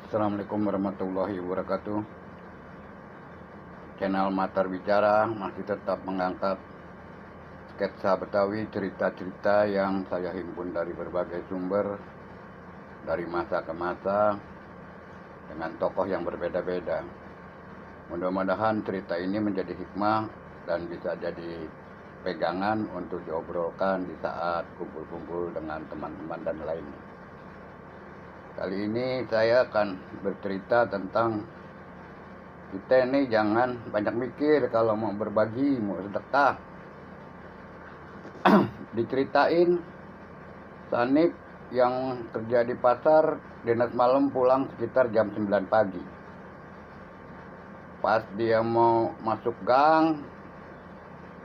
Assalamualaikum warahmatullahi wabarakatuh. Channel Matar Bicara masih tetap mengangkat sketsa Betawi, cerita-cerita yang saya himpun dari berbagai sumber, dari masa ke masa, dengan tokoh yang berbeda-beda. Mudah-mudahan cerita ini menjadi hikmah dan bisa jadi pegangan untuk diobrolkan di saat kumpul-kumpul dengan teman-teman dan lainnya. Kali ini saya akan bercerita tentang kita ini jangan banyak mikir kalau mau berbagi, mau sedekah. Diceritain Sanip yang kerja di pasar, dinas malam pulang sekitar jam 9 pagi. Pas dia mau masuk gang,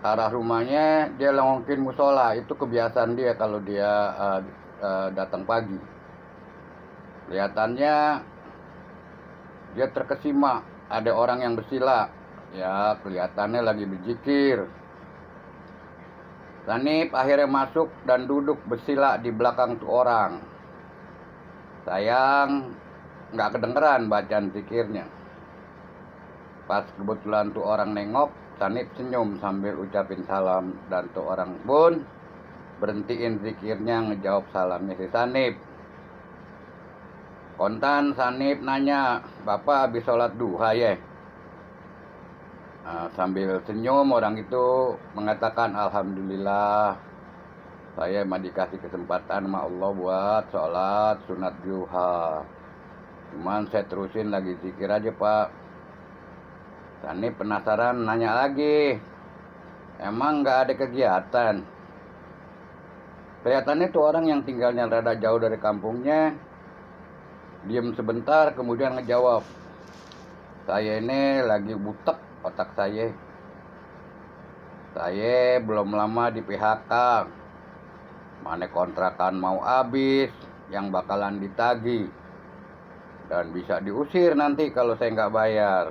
arah rumahnya dia lengokin musola. Itu kebiasaan dia kalau dia datang pagi. Kelihatannya dia terkesima, ada orang yang bersila. Ya, kelihatannya lagi berzikir. Sanip akhirnya masuk dan duduk bersila di belakang tuh orang. Sayang, nggak kedengeran bacaan zikirnya. Pas kebetulan tuh orang nengok, Sanip senyum sambil ucapin salam. Dan tuh orang pun berhentiin zikirnya ngejawab salamnya si Sanip. Kontan Sanip nanya, "Bapak habis sholat duha ya?" Sambil senyum orang itu mengatakan, "Alhamdulillah, saya mah dikasih kesempatan sama Allah buat sholat sunat duha. Cuman saya terusin lagi zikir aja, Pak." Sanip penasaran nanya lagi, "Emang nggak ada kegiatan?" Kelihatannya tuh orang yang tinggalnya rada jauh dari kampungnya diam sebentar kemudian ngejawab, "Saya ini lagi butek otak saya. Saya belum lama di PHK. Mana kontrakan mau habis, yang bakalan ditagih. Dan bisa diusir nanti kalau saya nggak bayar.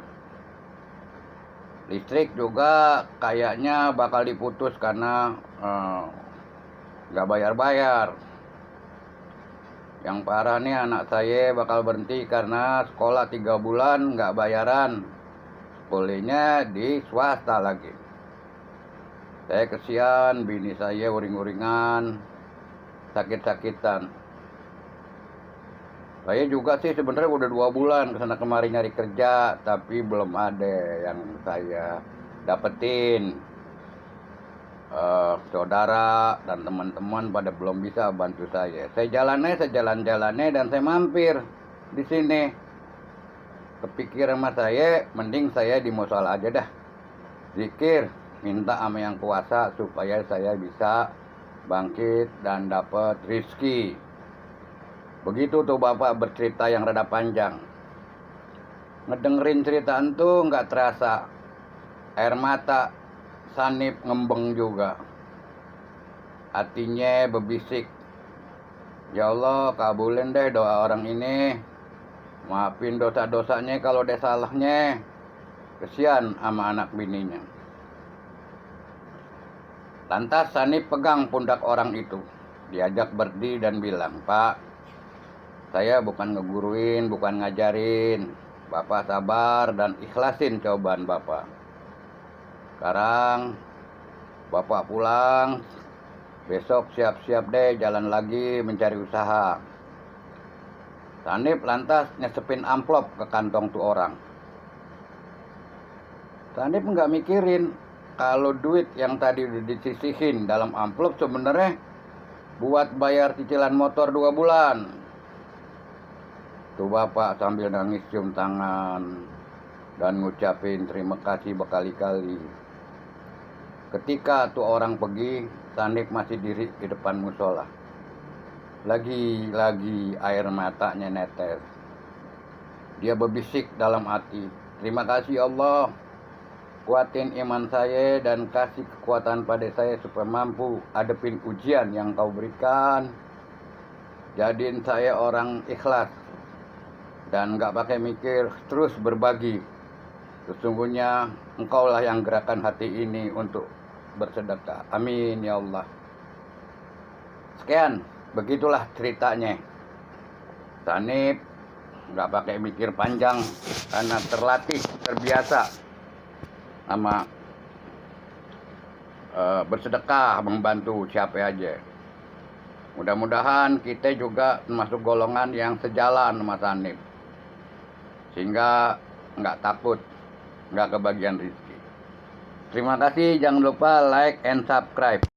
Listrik juga kayaknya bakal diputus karena nggak bayar-bayar. Yang parah nih anak saya bakal berhenti karena sekolah 3 bulan nggak bayaran. Sekolahnya di swasta lagi. Saya kesian, bini saya uring-uringan, sakit-sakitan. Saya juga sih sebenarnya udah 2 bulan kesana kemari nyari kerja, tapi belum ada yang saya dapetin. Saudara dan teman-teman pada belum bisa bantu saya. Saya jalan-jalannya dan saya mampir di sini. Kepikiran sama saya, mending saya di musola aja dah. Zikir, minta sama yang kuasa supaya saya bisa bangkit dan dapat rezeki. Begitu tuh Bapak bercerita yang rada panjang. Ngedengerin cerita itu nggak terasa air mata Sanip ngembeng juga. Hatinya berbisik, "Ya Allah, kabulin deh doa orang ini. Maafin dosa-dosanya kalau ada salahnya. Kesian sama anak bininya." Lantas Sanip pegang pundak orang itu. Diajak berdiri dan bilang, "Pak, saya bukan ngeguruin, bukan ngajarin. Bapak sabar dan ikhlasin cobaan Bapak. Sekarang Bapak pulang, besok siap-siap deh jalan lagi mencari usaha." Sanip lantas nyesepin amplop ke kantong tuh orang. Sanip nggak mikirin kalau duit yang tadi udah disisihin dalam amplop sebenarnya buat bayar cicilan motor 2 bulan. Tuh Bapak sambil nangis cium tangan dan ngucapin terima kasih berkali-kali. Ketika tuh orang pergi, Sanip masih diri di depan musola. Lagi-lagi air matanya netes. Dia berbisik dalam hati, "Terima kasih Allah, kuatin iman saya dan kasih kekuatan pada saya supaya mampu hadepin ujian yang Kau berikan. Jadiin saya orang ikhlas dan gak pakai mikir, terus berbagi. Sesungguhnya Engkaulah yang gerakan hati ini untuk bersedekah. Amin ya Allah." Sekian, begitulah ceritanya. Sanip nggak pakai mikir panjang karena terlatih, terbiasa sama bersedekah membantu siapa aja. Mudah-mudahan kita juga termasuk golongan yang sejalan sama Hanif, sehingga nggak takut, nggak kebagian rezeki. Terima kasih, jangan lupa like and subscribe.